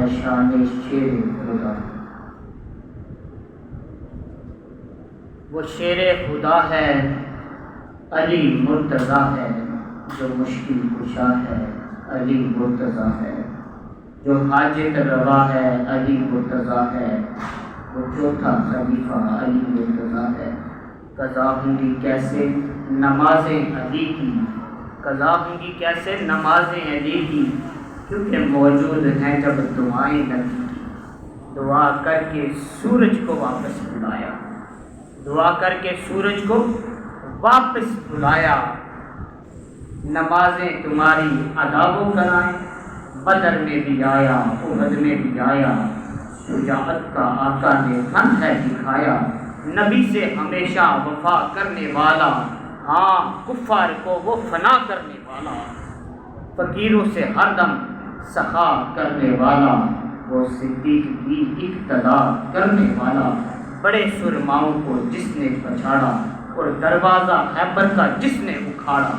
ہے شان شیر خدا، وہ شیر خدا ہے علی مرتضیٰ ہے، جو مشکل کشا ہے علی مرتضیٰ ہے، جو حاجت روا ہے علی مرتضیٰ ہے، وہ چوتھا خلیفہ علی مرتضیٰ ہے۔ قضا ہوں گی کیسے نمازیں علی کی، قضا ہوں گی کیسے نمازیں علی کی، کیونکہ موجود ہیں جب دعائیں نبی کی۔ دعا کر کے سورج کو واپس بلایا، دعا کر کے سورج کو واپس بلایا، نمازیں تمہاری ادا وہ کرائیں، بدر میں بھی آیا احد میں بھی آیا، شجاعت کا آقا نے فن ہے دکھایا، نبی سے ہمیشہ وفا کرنے والا، ہاں کفار کو وہ فنا کرنے والا، فقیروں سے ہر دم سخا کرنے والا، وہ صدیق کی اقتدا کرنے والا، بڑے سرماؤں کو جس نے پچھاڑا اور دروازہ خیبر کا جس نے اکھاڑا،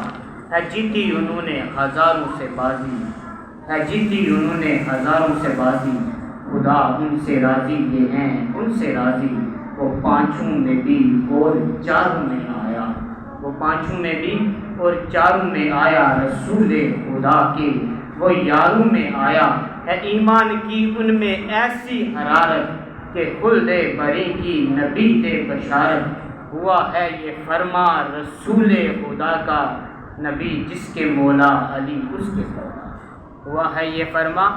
ہے جیتی انہوں نے ہزاروں سے بازی، ہے جیتی انہوں نے ہزاروں سے بازی، خدا ان سے راضی یہ ہیں ان سے راضی، وہ پانچوں میں بھی اور چاروں میں آیا، وہ پانچوں میں بھی اور چاروں میں آیا، رسول خدا کے وہ یاروں میں آیا، ہے ایمان کی ان میں ایسی حرارت کہ خلد بری کی نبی دے بشارت، ہوا ہے یہ فرما رسول خدا کا، نبی جس کے مولا علی اس کے مولا، ہوا ہے یہ فرما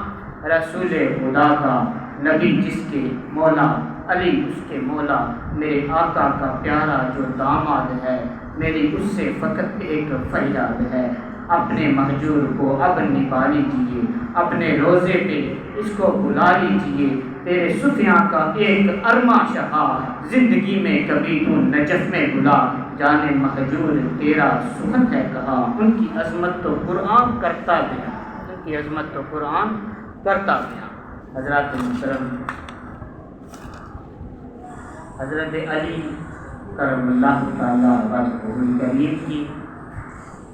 رسول خدا کا، نبی جس کے مولا علی اس کے مولا، میرے آقا کا پیارا جو داماد ہے، میری اس سے فقط ایک فریاد ہے، اپنے مہجور کو اب نبھا لیجیے، اپنے روزے پہ اس کو بلا لیجیے، تیرے سفیاں کا ایک ارما شہا، زندگی میں کبھی تو نجف میں بلا، جانے مہجور تیرا سخن ہے کہا، ان کی عظمت تو قرآن کرتا گیا، ان کی عظمت تو قرآن کرتا گیا۔ حضرات محترم، حضرت علی کرم اللہ تعالیٰ وجہہ الکریم کی،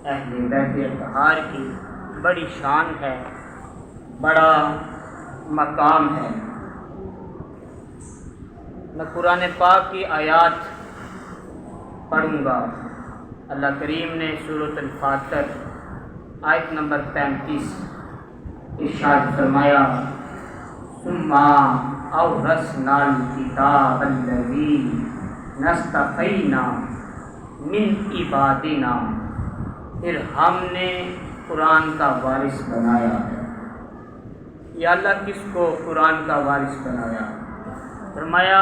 اہل بیت اطہار کی بڑی شان ہے، بڑا مقام ہے۔ میں قرآن پاک کی آیات پڑھوں گا۔ اللہ کریم نے سورۃ الفاتر آیت نمبر 35 ارشاد فرمایا، ثم اورثنا الکتاب الذی نصطفینا من عبادنا، پھر ہم نے قرآن کا وارث بنایا ہے۔ یا اللہ کس کو قرآن کا وارث بنایا؟ فرمایا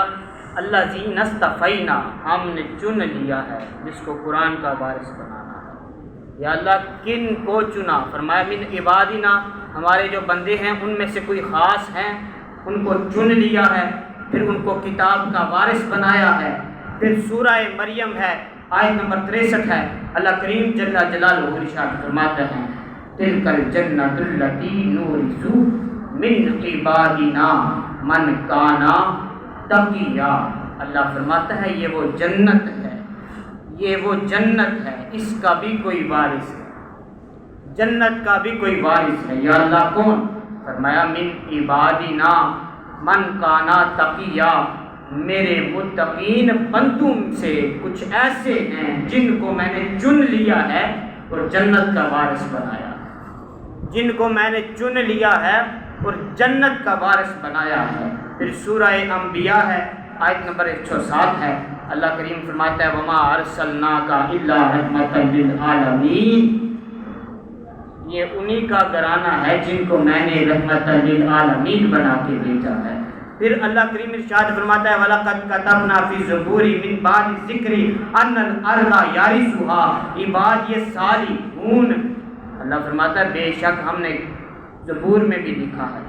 اللہ ذی نصطفینا، ہم نے چن لیا ہے جس کو قرآن کا وارث بنانا ہے۔ یا اللہ کن کو چنا؟ فرمایا من عبادنا، ہمارے جو بندے ہیں ان میں سے کوئی خاص ہیں ان کو چن لیا ہے، پھر ان کو کتاب کا وارث بنایا ہے۔ پھر سورہ مریم ہے، آیت نمبر 63 ہے، اللہ کریم جل جلالہ ارشاد فرماتے ہیں، تلک الجنۃ التی نورث من عبادنا من کان تقیا، اللہ فرماتا ہے یہ وہ جنت ہے، یہ وہ جنت ہے، اس کا بھی کوئی وارث ہے، جنت کا بھی کوئی وارث ہے۔ یا اللہ کون؟ فرمایا من عبادنا من کانا تقیا، میرے متقین بندوں سے کچھ ایسے ہیں جن کو میں نے چن لیا ہے اور جنت کا وارث بنایا، جن کو میں نے چن لیا ہے اور جنت کا وارث بنایا ہے۔ پھر سورہ انبیاء ہے، آیت نمبر 107 ہے، اللہ کریم فرماتا ہے وما ارسلناک الا رحمۃ للعالمین، یہ انہی کا گھرانہ ہے جن کو میں نے رحمت للعالمین بنا کے بھیجا ہے۔ پھر اللہ کریم ارشاد فرماتا ہے وَلَقَدْ كَتَبْنَا فِي الزُّبُورِ مِن بَعْدِ الذِّكْرِ أَنَّ الْأَرْضَ يَرِثُهَا عِبَادِيَ الصَّالِحُونَ، اللہ فرماتا ہے بے شک ہم نے زبور میں بھی لکھا ہے،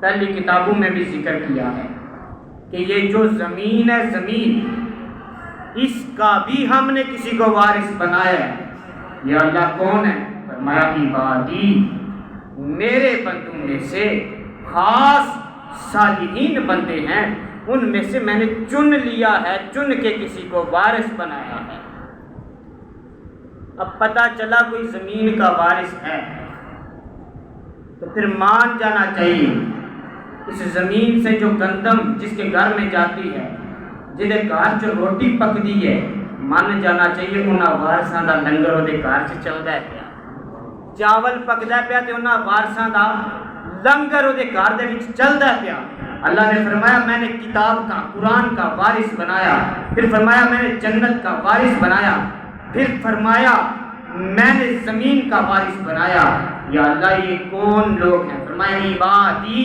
پہلی کتابوں میں بھی ذکر کیا ہے کہ یہ جو زمین ہے، زمین اس کا بھی ہم نے کسی کو وارث بنایا ہے۔ یہ اللہ کون ہے؟ فرمایا عبادی، میرے بندوں میں سے خاص صالحین بندے ہیں، ان میں سے میں نے چن لیا ہے، چن کے کسی کو وارث بنایا ہے۔ اب پتہ چلا کوئی زمین کا وارث ہے تو پھر مان جانا چاہیے اس زمین سے جو گندم جس کے گھر میں جاتی ہے، جہدے گھر چ روٹی پکدی ہے، من جانا چاہیے انہاں وارثاں دا لنگر وہ گھر چ چلدا ہے پیا، چاول پکدا پیا تے انہاں وارثاں دا لنگر وہ گھر دے وچ چلدا ہے پیا۔ اللہ نے فرمایا میں نے کتاب کا، قرآن کا وارث بنایا، پھر فرمایا میں نے جنت کا وارث بنایا، پھر فرمایا میں نے زمین کا وارث بنایا۔ یا اللہ یہ کون لوگ ہیں؟ فرمایا عبادی،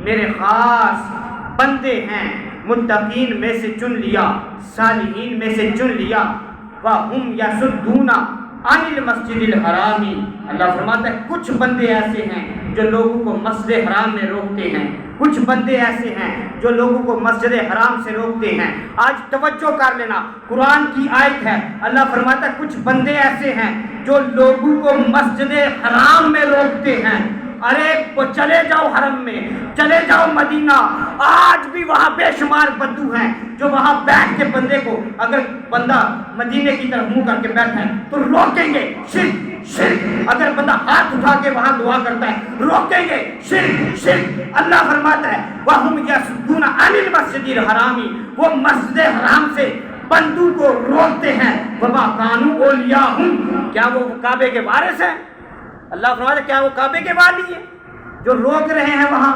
میرے خاص بندے ہیں، متقین میں سے چن لیا، صالحین میں سے چن لیا۔ وَهُمْ يَصُدُّونَ عَنِ الْمَسْجِدِ الْحَرَامِ، اللہ فرماتا ہے کچھ بندے ایسے ہیں جو لوگوں کو مسجد حرام میں روکتے ہیں، کچھ بندے ایسے ہیں جو لوگوں کو مسجد حرام سے روکتے ہیں۔ آج توجہ کر لینا، قرآن کی آیت ہے، اللہ فرماتا ہے کچھ بندے ایسے ہیں جو لوگوں کو مسجد حرام میں روکتے ہیں۔ ارے وہ چلے جاؤ حرم میں، چلے جاؤ مدینہ، آج بھی وہاں بے شمار بدو ہیں جو وہاں بیٹھ کے بندے کو، اگر بندہ مدینے کی طرف منہ کر کے بیٹھا ہے تو روکیں گے شرک شرک، اگر بندہ ہاتھ اٹھا کے وہاں دعا کرتا ہے روکیں گے شرک شرک۔ اللہ فرماتا ہے وَهُمْ يَصُدُّونَ عَنِ الْمَسْجِدِ الْحَرَامِ، وہ مسجد حرام سے بندوں کو روکتے ہیں۔ وَمَا كَانُوا أَوْلِيَاءَهُ، کیا وہ کعبے کے وارث ہیں؟ اللہ فرماتا ہے کیا وہ کعبے کے والی ہیں جو روک رہے ہیں وہاں؟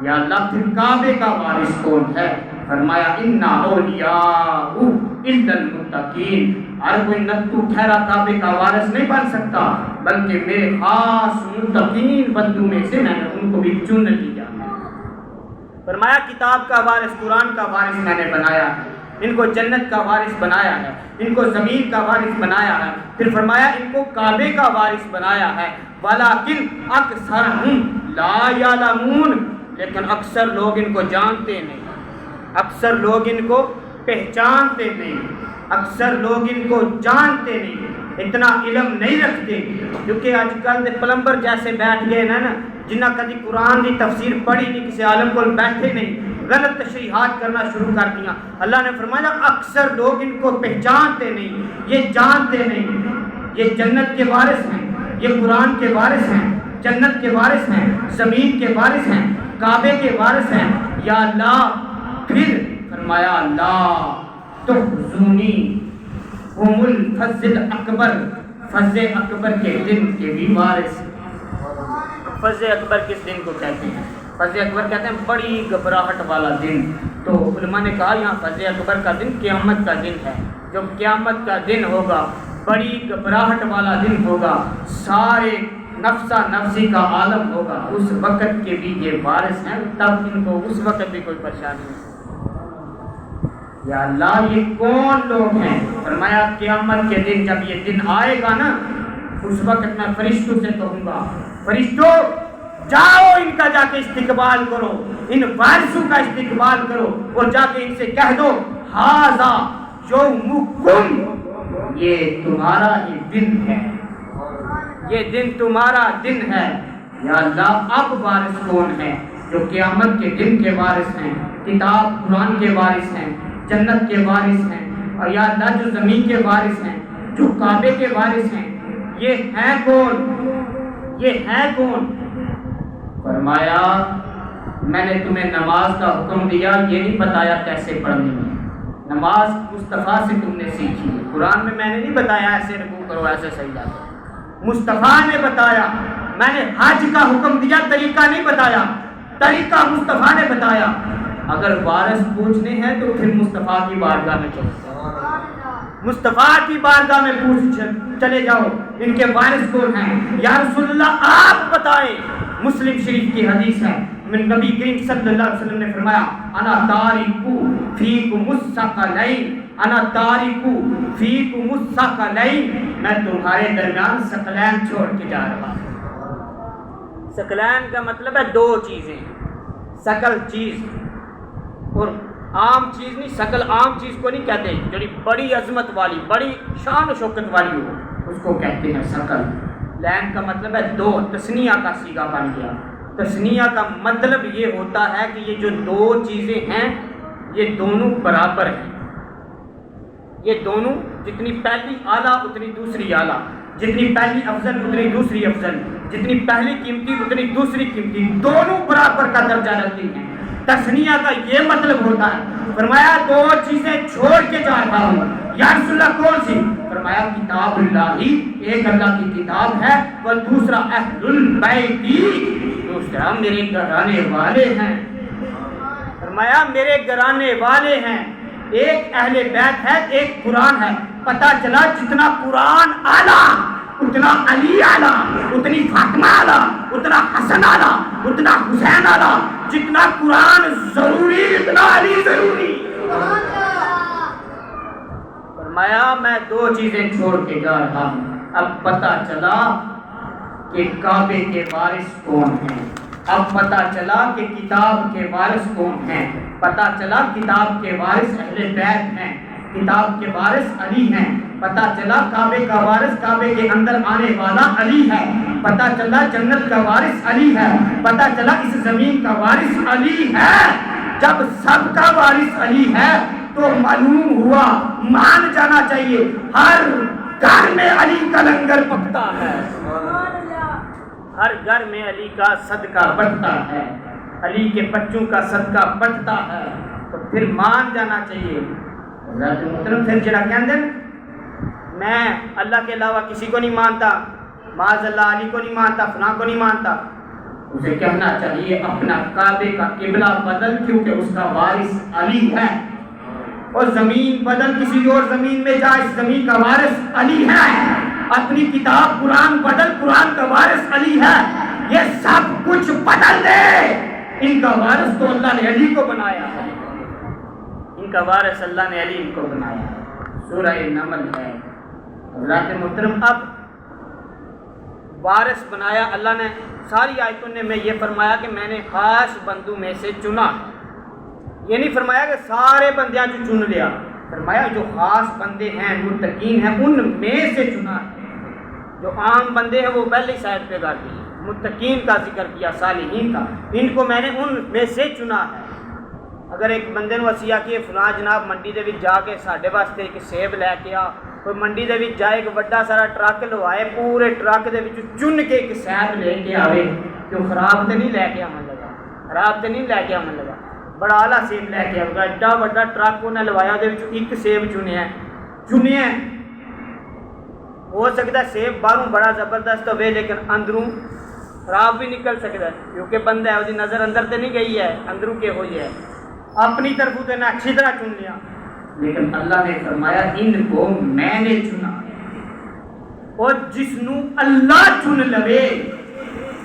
یا اللہ پھر کعبے کا وارث کون ہے؟ فرمایا اِنَّ أَوْلِيَاءَهُ إِلَّا الْمُتَّقِينَ، ہر کوئی نتو ٹھہرا کعبے کا وارث نہیں بن سکتا، بلکہ میرے خاص متقین بندوں میں سے میں نے ان کو بھی چن لیا۔ فرمایا کتاب کا وارث، قرآن کا وارث میں نے بنایا ہے، ان کو جنت کا وارث بنایا ہے، ان کو زمین کا وارث بنایا ہے، پھر فرمایا ان کو کعبے کا وارث بنایا ہے۔ وَلَٰكِنْ أَكْثَرَهُمْ لَا يَعْلَمُونَ، لیکن اکثر لوگ ان کو جانتے نہیں، اکثر لوگ ان کو پہچانتے نہیں، اکثر لوگ ان کو جانتے نہیں، اتنا علم نہیں رکھتے، کیونکہ آج کل دے پلمبر جیسے بیٹھ گئے نا جنہ کدی قرآن کی تفسیر پڑھی نہیں، کسی عالم کو بیٹھے نہیں، غلط تشریحات کرنا شروع کر دیا۔ اللہ نے فرمایا اکثر لوگ ان کو پہچانتے نہیں، یہ جانتے نہیں، یہ جنت کے وارث ہیں، یہ قرآن کے وارث ہیں، جنت کے وارث ہیں، زمین کے وارث ہیں، کعبے کے وارث ہیں۔ یا اللہ پھر فرمایا اللہ تحزونی ہم الفضل اکبر، فضل اکبر کے دن کے بھی وارث۔ فضل اکبر کس دن کو کہتے ہیں؟ فضل اکبر کہتے ہیں بڑی گھبراہٹ والا دن۔ تو علماء نے کہا یہاں فضل اکبر کا دن قیامت کا دن ہے، جب قیامت کا دن ہوگا بڑی گھبراہٹ والا دن ہوگا، سارے نفسا نفسی کا عالم ہوگا، اس وقت کے بھی یہ وارث ہیں، تب ان کو اس وقت بھی کوئی پریشانی نہیں۔ یا اللہ یہ کون لوگ ہیں؟ فرمایا قیامت کے دن جب یہ دن آئے گا نا، اس وقت میں فرشتوں سے کہوں گا فرشتوں جاؤ ان کا جا کے استقبال کرو، ان وارثوں کا استقبال کرو، اور جا کے ان سے کہہ دو ھذا یومکم، یہ تمہارا ہی دن ہے، یہ دن تمہارا دن ہے۔ یا اللہ اب وارث کون ہیں جو قیامت کے دن کے وارث ہیں، کتاب قرآن کے وارث ہیں، جنت کے وارث ہیں، اور یا اللہ جو زمین کے وارث ہیں، جو کعبے کے وارث ہیں، یہ ہیں کون؟ یہ ہیں کون؟ فرمایا میں نے تمہیں نماز کا حکم دیا، یہ نہیں بتایا کیسے پڑھنی ہے، نماز مصطفیٰ سے تم نے سیکھی ہے، قرآن میں نے نہیں بتایا ایسے رکوع کرو ایسے سجدہ کرو، مصطفیٰ نے بتایا۔ میں نے حج کا حکم دیا، طریقہ نہیں بتایا، طریقہ مصطفیٰ نے بتایا۔ اگر وارث پوچھنے ہیں تو پھر مصطفیٰ کی بارگاہ میں چلو، مصطفیٰ کی بارگاہ میں پوچھ چلے جاؤ ان کے وارث کون ہیں۔ یا رسول اللہ آپ بتائیں۔ مسلم شریف کی حدیث ہے، نبی کریم صلی اللہ علیہ وسلم نے فرمایا انا تارکو فیکم الثقلین، انا تارکو فیکم الثقلین، میں تمہارے درمیان ثقلین چھوڑ کے جا رہا ہوں۔ ثقلین کا مطلب ہے دو چیزیں، ثقل چیز اور عام چیز نہیں، ثقل عام چیز کو نہیں کہتے، جو بڑی عظمت والی بڑی شان و شوکت والی ہو اس کو کہتے ہیں ثقل۔ لین کا مطلب ہے دو، تثنیہ کا صیغہ بن گیا۔ تثنیہ کا مطلب یہ ہوتا ہے کہ یہ جو دو چیزیں ہیں یہ دونوں برابر ہیں، یہ دونوں جتنی پہلی اعلیٰ اتنی دوسری اعلیٰ، جتنی پہلی افضل اتنی دوسری افضل، جتنی پہلی قیمتی اتنی دوسری قیمتی، دونوں برابر کا درجہ رکھتی ہیں۔ تثنیہ کا یہ مطلب ہوتا ہے، فرمایا دو چیزیں چھوڑ کے جا رہا ہوں۔ یا رسول اللہ کون سی؟ فرمایا کتاب اللہ ہی، ایک اللہ کی کتاب ہے، اور دوسرا اہل البیت، دوسرا میرے گھرانے والے ہیں۔ فرمایا میرے گھرانے والے ہیں، ایک اہل بیت ہے، ایک قرآن ہے۔ پتہ چلا جتنا قرآن اعلیٰ اتنا علی اعلیٰ، اتنی فاطمہ اعلیٰ، اتنا حسن اعلیٰ، اتنا حسین اعلیٰ، جتنا قرآن ضروری اتنا علی ضروری۔ فرمایا میں دو چیزیں چھوڑ کے جا رہا ہوں۔ اب پتہ چلا کہ کعبے کے وارث کون ہیں، اب پتہ چلا کہ کتاب کے وارث کون ہیں، پتہ چلا کتاب کے وارث اہل بیت ہیں، کتاب کے وارث علی ہیں، پتہ چلا کعبے کا وارث کعبے کے اندر آنے والا علی ہے، پتہ چلا جنت کا وارث علی ہے، پتہ چلا اس زمین کا وارث علی ہے۔ جب سب کا وارث علی ہے تو معلوم ہوا، مان جانا چاہیے، ہر گھر میں علی کا لنگر پکتا ہے، ہر گھر میں علی کا صدقہ بٹتا ہے، علی کے بچوں کا صدقہ بٹتا ہے، تو پھر مان جانا چاہیے۔ حضرت محترم پھر جڑا کہندے میں اللہ کے علاوہ کسی کو نہیں مانتا، معاذ اللہ علی کو نہیں مانتا، فلاں کو نہیں مانتا، اسے کہنا چاہیے اپنا کعبے کا قبلہ بدل، کیونکہ اس کا وارث علی ہے، اور زمین بدل، کسی اور زمین میں جا، اس زمین کا وارث علی ہے، اپنی کتاب قرآن بدل، قرآن کا وارث علی ہے، یہ سب کچھ بدل دے، ان کا وارث تو اللہ نے علی کو بنایا ہے، ان کا وارث اللہ نے علی کو بنایا ہے۔ سورہ نمل ہے۔ حضرات محترم اب وارث بنایا اللہ نے، ساری آیتوں نے میں یہ فرمایا کہ میں نے خاص بندوں میں سے چنا، یہ نہیں فرمایا کہ سارے بندیاں جو چن لیا، فرمایا جو خاص بندے ہیں متقین ہیں ان میں سے چنا ہے۔ جو عام بندے ہیں وہ پہلے سائڈ پہ کر دی، متقین کا ذکر کیا، صالحین کا، ان کو میں نے ان میں سے چنا ہے۔ اگر ایک بندے نے وصیہ کی فلاں جناب منڈی دے وچ جا کے ساڈے واسطے ایک سیب لے کے آ، کوئی منڈی دے وچ جائے ایک بڑا سارا ٹرک لوائے، پورے ٹرک دے وچ چن کے ایک سیب لے کے آوے، کہ خراب تے نہیں لے کے آون لگا، خراب تے نہیں لے کے آون لگا، بڑا اعلیٰ سیب لے کے آؤگا، ایڈا بڑا ٹرک انہیں لوایا، دے وچ ایک سیب چنیا ہو سکتا ہے سیب باہروں بڑا زبردست ہوئے لیکن اندروں خراب بھی نکل سکتا ہے، کیونکہ بندہ ہے، اس نظر اندر تے نہیں گئی ہے، اندروں کے ہوئی ہے، اپنی طرف تو نے اچھی طرح چن لیا، لیکن اللہ نے فرمایا ان کو میں نے چنا، اور جس نو اللہ چن لوے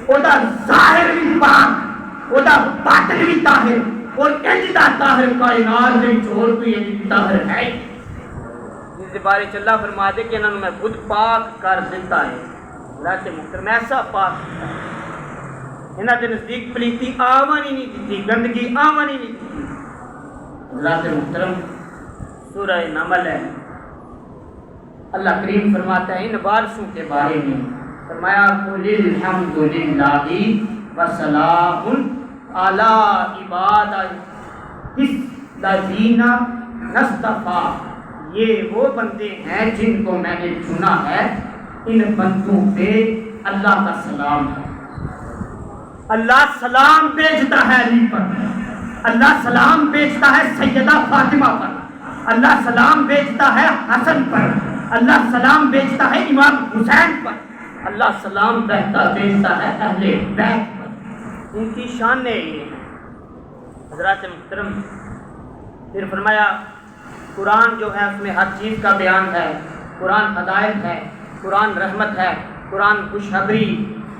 او دا ظاہر بھی پاک، او دا باطن بھی طاہر، اور انج دا طاہر کائنات دے چھوڑ کوئی انج طاہر ہے، جس کے بارے چ اللہ فرما دے کہ انہوں نے میں خود پاک کر دیتا ہے، اللہ سے محترم ایسا پاک ہے، انہاں دے نزدیک پلیتی آون ہی نہیں دیتی، گندگی آون ہی نہیں دیتی۔ اللہ سے محترم سورہ نمل ہے، اللہ کریم فرماتا ہے ان وارثوں کے بارے میں، فرمایا قل الحمد للہ وسلام علی عبادہ الذین اصطفیٰ، یہ وہ بندے ہیں جن کو میں نے چنا ہے، ان بندوں پہ اللہ کا سلام ہے، اللہ سلام بھیجتا ہے علی پر، اللہ سلام بھیجتا ہے سیدہ فاطمہ پر، اللہ سلام بھیجتا ہے حسن پر، اللہ سلام بھیجتا ہے امام حسین پر، اللہ سلام بھیجتا ہے اہل بیت پر، ان کی شان یہ ہے۔ حضرات محترم پھر فرمایا قرآن جو ہے اس میں ہر چیز کا بیان ہے، قرآن ہدایت ہے، قرآن رحمت ہے، قرآن خوشخبری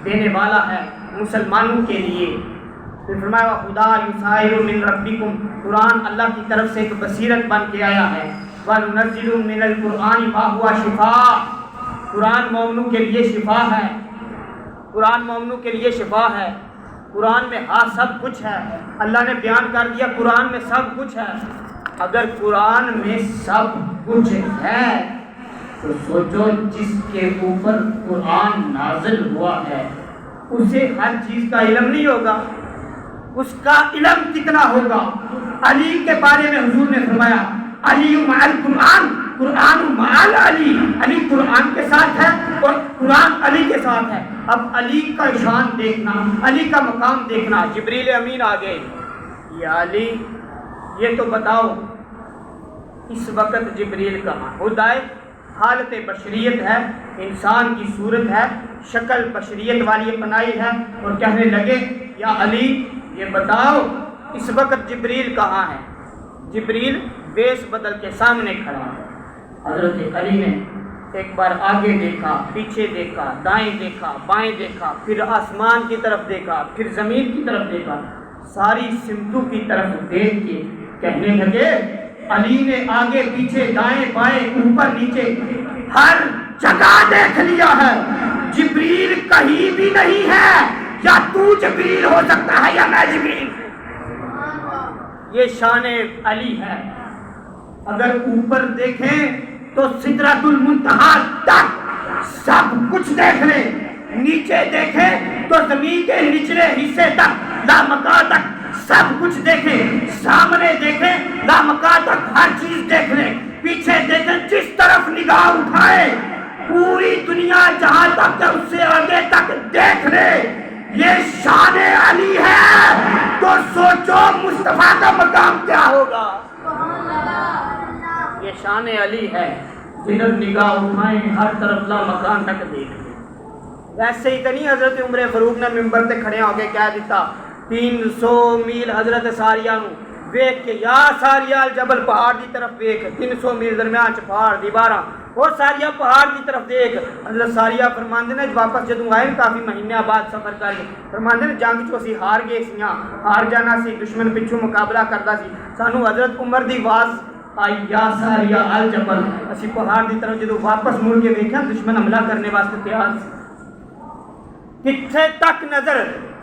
دینے والا ہے مسلمانوں کے لیے۔ پھر فرمایا خدا یسائر من ربکم، قرآن اللہ کی طرف سے ایک بصیرت بن کے آیا ہے، وَنُنَزِّلُ مِنَ الْقُرْآنِ مَا هُوَ شِفَاءٌ، قرآن مومنوں کے لیے شفا ہے، قرآن مومنوں کے لیے شفا ہے، قرآن میں ہاں سب کچھ ہے، اللہ نے بیان کر دیا قرآن میں سب کچھ ہے۔ اگر قرآن میں سب کچھ ہے تو سوچو جس کے اوپر قرآن نازل ہوا ہے اسے ہر چیز کا علم نہیں ہوگا، اس کا علم کتنا ہوگا؟ علی کے بارے میں حضور نے فرمایا علی مع القرآن قرآن مال علی، علی قرآن کے ساتھ ہے اور قرآن علی کے ساتھ ہے۔ اب علی کا شان دیکھنا، علی کا مقام دیکھنا۔ جبریل امین آ گئے، یا علی یہ تو بتاؤ اس وقت جبریل کہاں؟ خود آئے، حالت بشریت ہے، انسان کی صورت ہے، شکل بشریت والی اپنائی ہے، اور کہنے لگے یا علی یہ بتاؤ اس وقت جبریل کہاں ہے؟ جبریل بیس بدل کے سامنے کھڑا ہے۔ حضرت علی نے ایک بار آگے دیکھا، پیچھے دیکھا، دائیں دیکھا، بائیں دیکھا، پھر آسمان کی طرف دیکھا، پھر زمین کی طرف دیکھا، ساری سمتوں کی طرف دیکھ کے کہنے لگے علی نے آگے پیچھے دائیں بائیں اوپر نیچے ہر جگہ دیکھ لیا ہے، جبریل کہیں بھی نہیں ہے، یا تو جبریل ہو سکتا ہے یا میں جبریل۔ یہ شان علی ہے۔ اگر اوپر دیکھیں تو سدرۃ المنتہا تک سب کچھ دیکھ لیں، نیچے دیکھیں تو زمین کے نچلے حصے تک لامکان تک سب کچھ دیکھیں، سامنے دیکھیں لامکان تک ہر چیز دیکھ لیں، پیچھے دیکھیں جس طرف نگاہ اٹھائے پوری دنیا جہاں تک ہے اس سے آگے تک دیکھ لے۔ یہ شان علی ہے تو سوچو مصطفیٰ کا مقام کیا ہوگا۔ یہ شان علی ہے، جدھر نگاہ اٹھائیں ہر طرف لا مکان تک دیکھ لیں۔ ویسے ہی تو نہیں حضرت عمر فاروق نے ممبر تے کھڑے ہو کے کہہ دیتا 300 میل حضرت ساریہ نو ویکھ کے، یا ساریہ جبل پہاڑ دی طرف ویکھ، 300 میل درمیان چ پہاڑ دیواراں، وہ ساریہ پہاڑ دی طرف دیکھ۔ حضرت ساریہ فرماندے نے واپس جدوں آئے کافی مہینے بعد سفر کر کے، فرماندے نے جنگ چ اسی ہار گئے سیاں، ہار جانا سی، دشمن پچھوں مقابلہ کردا سی، سانو حضرت عمر دی آواز آئی یا ساریہ الجبل، اسی پہاڑ دی طرف جدوں واپس مڑ کے ویکھیا دشمن حملہ کرنے واسطے تیار سی۔ کتھے تک نظر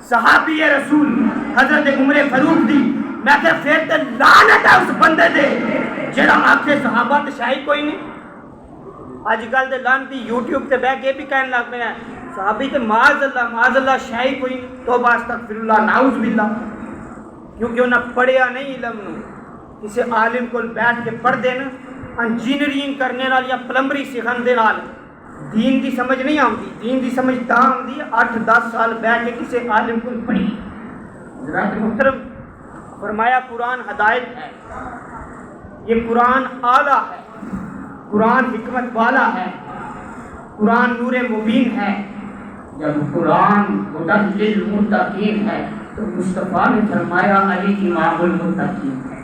صحابی رسول حضرت عمر فاروق دی، میں کہ پھر تے لعنت ہے اس بندے دے جڑا آکھے صحابہ تے شاہی کوئی نہیں۔ اج کل دے لعنتی یوٹیوب تے بیٹھ کے بھی کہنے لگ پے ہیں صحابی تے معاذ اللہ شاہی کوئی نہیں، توبہ استغفر اللہ نعوذ باللہ، کیونکہ انہاں پڑھیا نہیں علم نو۔ کسی عالم کو بیٹھ کے پڑھ دینا انجینئرنگ کرنے نال یا پلمبری سکھان دے نال دین دی سمجھ نہیں آتی، دین دی سمجھ تا آتی 8-10 سال بیٹھ کے کسی عالم کو پڑھی۔ حضرات محترم فرمایا قرآن ہدایت ہے، یہ قرآن اعلیٰ ہے، قرآن حکمت والا ہے، قرآن نور مبین ہے۔ جب قرآن ہدی للمتقین ہے تو مصطفیٰ نے فرمایا علی امام المتقین ہے۔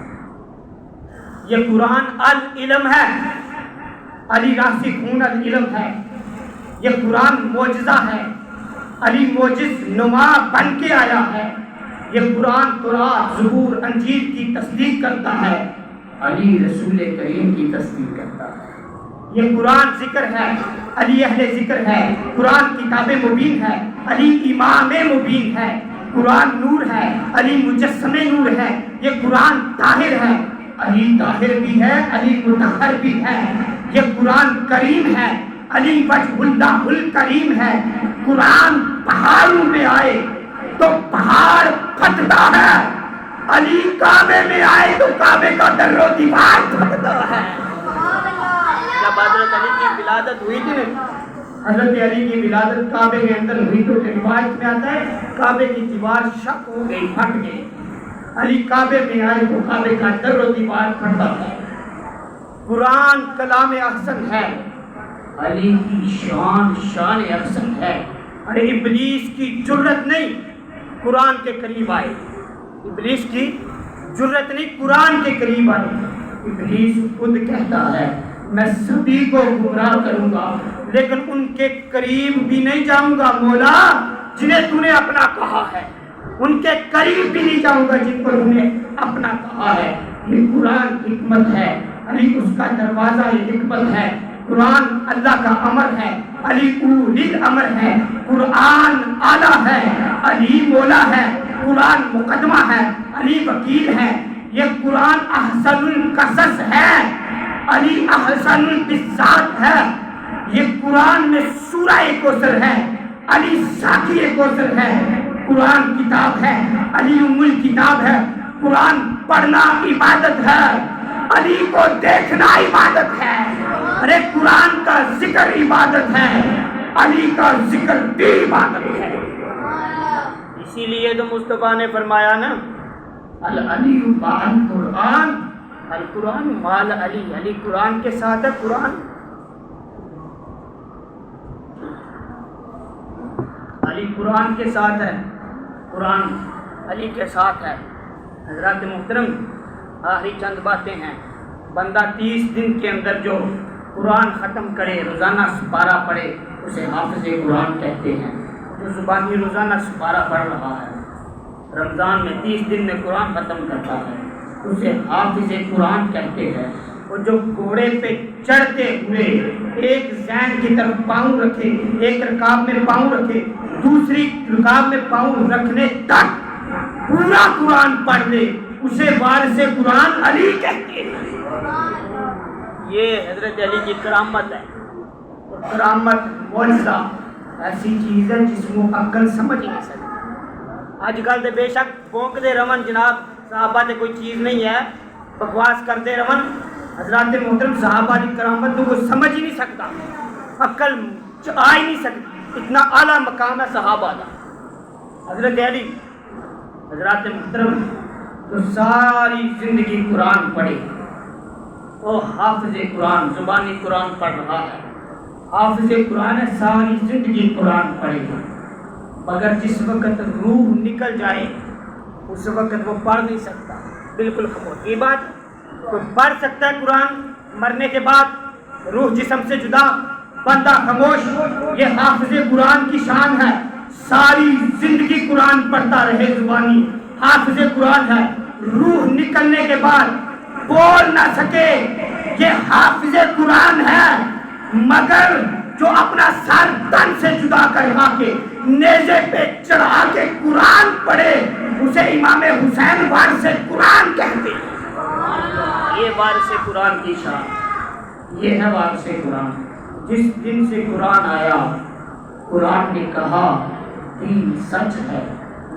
یہ قرآن العلم ہے، علی راسخون العلم ہے۔ یہ قرآن معجزہ ہے، علی معجز نما بن کے آیا ہے۔ یہ قرآن تورات زبور انجیل کی تصدیق کرتا ہے، علی رسول کریم کی تصدیق کرتا ہے۔ یہ قرآن ذکر ہے، علی اہل ذکر ہے، قرآن کتاب مبین ہے، علی امام مبین ہے، قرآن نور ہے، علی مجسم نور ہے۔ یہ قرآن طاہر ہے، علی طاہر بھی ہے، علی مطہر بھی ہے۔ یہ قرآن کریم ہے، علی وجہ اللہ الکریم ہے۔ قرآن پہاڑوں میں آئے تو پہاڑ پھٹتا ہے، علی کعبے میں آئے تو کعبے کا در و دیوار پھٹتا ہے۔ جب حضرت علی کی ولادت ہوئی تھی نا، حضرت علی کی ولادت کعبے کے اندر ہوئی تو روایت میں آتا ہے کعبے کی دیوار شق ہو گئی، پھٹ گئی۔ علی کعبے میں آئے تو کعبے کا در و دیوار پھٹتا ہے۔ قرآن کلام احسن ہے، علی کی شان احسن ہے۔ ارے ابلیس کی جرت نہیں قرآن کے قریب آئے، ابلیس کی جرت نہیں قرآن کے قریب آئے۔ ابلیس خود کہتا ہے میں سبھی کو گمراہ کروں گا لیکن ان کے قریب بھی نہیں جاؤں گا مولا جنہیں تو نے اپنا کہا ہے، ان کے قریب بھی نہیں جاؤں گا جن کو تم نے اپنا کہا ہے۔ یہ قرآن حکمت ہے، علی اس کا دروازہ حکمت ہے۔ قرآن اللہ کا امر ہے، علی اولی الامر ہے۔ قرآن اعلیٰ ہے، علی مولا ہے۔ قرآن مقدمہ ہے، علی وکیل ہے۔ یہ قرآن احسن القصص ہے، علی احسن القصات ہے۔ یہ قرآن میں سورہ کوثر ہے، علی ساقی کوثر ہے۔ قرآن کتاب ہے، علی ام الکتاب ہے۔ قرآن پڑھنا عبادت ہے، علی کو دیکھنا عبادت ہے. ارے قرآن کا ذکر عبادت ہے, علی کا ذکر بھی عبادت ہے. اسی لیے تو مصطفیٰ نے فرمایا نا العلی مع القرآن, القرآن مال علی, علی قرآن کے ساتھ ہے. قرآن علی قرآن کے ساتھ ہے, قرآن علی کے ساتھ ہے. حضرات محترم, آخری چند باتیں ہیں. بندہ 30 دن کے اندر جو قرآن ختم کرے, روزانہ سپارہ پڑھے, اسے حافظ قرآن کہتے ہیں. جو زبانی روزانہ سپارہ پڑھ رہا ہے, رمضان میں 30 دن میں قرآن ختم کرتا ہے, اسے حافظ قرآن کہتے ہیں. اور جو گھوڑے پہ چڑھتے ہوئے ایک ذہن کی طرف پاؤں رکھے, ایک رکاب میں پاؤں رکھے, دوسری رکاب میں پاؤں رکھنے تک پورا قرآن پڑھ لے, اسے وارث قرآن علی کہتے ہیں. یہ حضرت علی کی کرامت ہے. اور کرامت معجزہ ایسی چیز ہے جس کو عقل سمجھ نہیں سکتی. اج کل تو بے شک بونک دے رمن جناب, صحابہ تے کوئی چیز نہیں ہے, بکواس کرتے رمن. حضرات محترم, صحابہ کی کرامت کو کوئی سمجھ ہی نہیں سکتا, عقل آ ہی نہیں سکتی. اتنا اعلیٰ مقام ہے صحابہ کا. حضرت علی, حضرات محترم, تو ساری زندگی قرآن پڑھے, وہ حافظ قرآن, زبانی قرآن پڑھ رہا ہے, حافظ قرآن ہے, ساری زندگی قرآن پڑھے گا, مگر جس وقت روح نکل جائے اس وقت وہ پڑھ نہیں سکتا. بالکل خاموش. یہ بات کوئی پڑھ سکتا ہے قرآن مرنے کے بعد, روح جسم سے جدا, بندہ خاموش. یہ حافظ قرآن کی شان ہے, ساری زندگی قرآن پڑھتا رہے, زبانی حافظ قرآن ہے, روح نکلنے کے بعد بول نہ سکے, یہ حافظ قرآن ہے. مگر جو اپنا سر تن سے جدا کروا کے نیزے پہ چڑھا کے قرآن پڑھے, اسے امام حسین وارث قرآن کہتے ہیں. یہ وارث قرآن کی شان, یہ ہے وارث قرآن. جس دن سے قرآن آیا, قرآن نے کہا دین سچ ہے,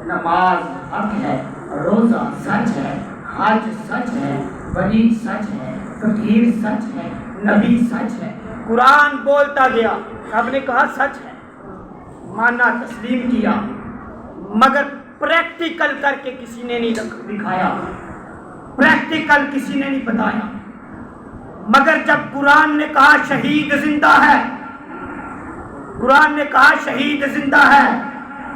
نماز حق ہے, روزہ سچ ہے, حج سچ ہے, ولی سچ ہے, فقیر سچ ہے, نبی سچ ہے. قرآن بولتا گیا, سب نے کہا سچ ہے, مانا تسلیم کیا, مگر پریکٹیکل کر کے کسی نے نہیں دکھایا, پریکٹیکل کسی نے نہیں بتایا. مگر جب قرآن نے کہا شہید زندہ ہے, قرآن نے کہا شہید زندہ ہے,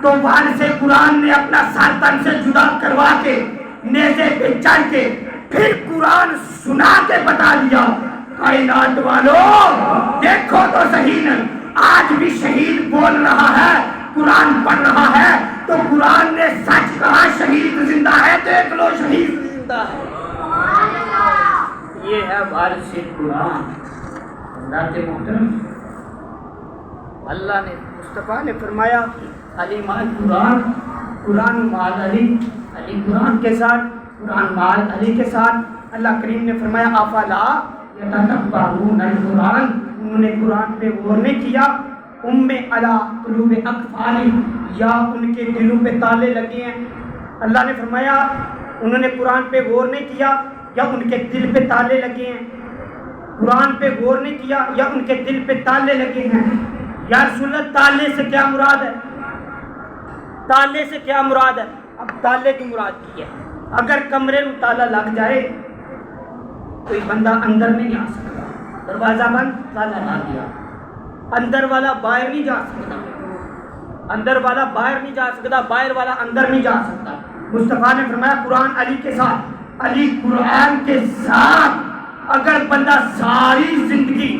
تو وارث قرآن نے اپنا سر تن سے جدا کروا کے نیزے پہ چڑھ کے پھر قرآن سنا کے بتا دیا, کائنات والوں دیکھو تو صحیح, آج بھی شہید بول رہا ہے, قرآن پڑھ رہا ہے, تو قرآن نے سچ کہا شہید زندہ ہے, دیکھ لو شہید زندہ ہے. یہ ہے وارث قرآن. حضرات محترم, اللہ نے مصطفیٰ نے فرمایا علی مال قرآن, قرآن مال علی, علی قرآن کے ساتھ, قرآن مال علی کے ساتھ. اللہ کریم نے فرمایا افلا یتدبرون القرآن, انہوں نے قرآن پہ غور نہیں کیا, ام علی قلوب اقفال, یا ان کے دلوں پہ تالے لگے ہیں. اللہ نے فرمایا انہوں نے قرآن پہ غور نہیں کیا یا ان کے دل پہ تالے لگے ہیں. قرآن پہ غور نہیں کیا یا ان کے دل پہ تالے لگے ہیں. یا رسول اللہ, تالے سے کیا مراد ہے؟ تالے سے کیا مراد ہے؟ اب تالے کی مراد کی ہے, اگر کمرے میں تالا لگ جائے کوئی بندہ اندر نہیں آ سکتا, دروازہ بند, تالا لگ گیا, اندر والا باہر نہیں جا سکتا, اندر والا باہر نہیں جا سکتا, باہر والا اندر نہیں جا سکتا. مصطفیٰ نے فرمایا قرآن علی کے ساتھ, علی قرآن کے ساتھ. اگر بندہ ساری زندگی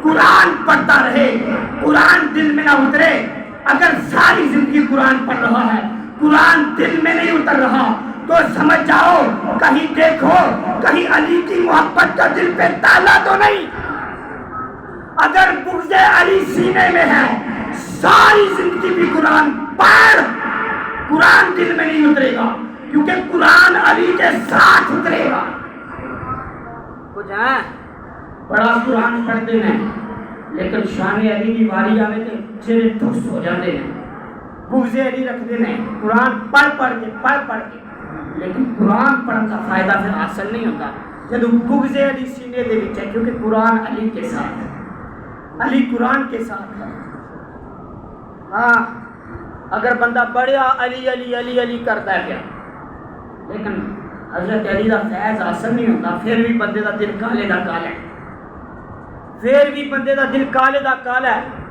قرآن پڑھتا رہے, قرآن دل میں نہ اترے, اگر ساری زندگی قرآن پڑھ رہا ہے, قرآن دل میں نہیں اتر رہا, تو سمجھ جاؤ کہیں دیکھو کہیں علی کی محبت کا دل پہ تالا تو نہیں. اگر بغض علی سینے میں ہے, ساری زندگی بھی قرآن پڑھ, قرآن دل میں نہیں اترے گا, کیونکہ قرآن علی کے ساتھ اترے گا. کچھ ہے بڑا قرآن پڑھتے ہیں لیکن شان علی کی واری آئے تو چہرے ٹھس ہو جاتے ہیں, بغض علی رکھتے ہیں, قرآن پڑھ کے, لیکن قرآن پڑھنے کا فائدہ پھر حاصل نہیں ہوتا. جدو بغض علی سینے دے وچ ہے، کیونکہ قرآن علی کے ساتھ ہے، علی قرآن کے ساتھ ہے۔ ہاں اگر بندہ بڑا علی علی علی علی کرتا ہے کیا، لیکن حضرت علی دا فیض حاصل نہیں ہوتا، پھر بھی بندے دا دل کالے دا کالا ہے، پھر بھی بندے دا دل کالے دا کالا ہے۔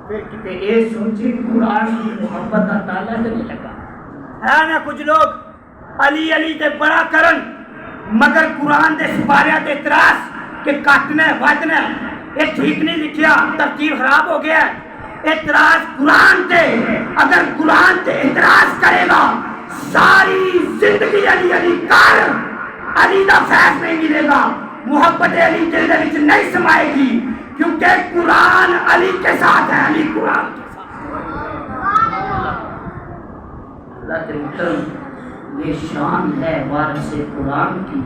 پھر کتے یہ سوچے قرآن کی محبت دا تالا تو نہیں لگا ہے نا۔ کچھ لوگ علی علی تے بڑا کرن مگر قرآن دے سپاریاں تے اعتراض کہ کٹنا ہے وجنا ہے، یہ ٹھیک نہیں لکھیا، ترتیب خراب ہو گیا ہے۔ اعتراض قرآن تے، اگر قرآن تے اعتراض کرے گا ساری زندگی علی علی کر، علی دا فیض نہیں ملے گا، محبت علی دل دے وچ نہیں سمائے گی، کیونکہ قرآن علی کے ساتھ ہے، علی قرآن کے ساتھ ہے۔ اللہ کے محترم، یہ شان ہے وارث قرآن کی۔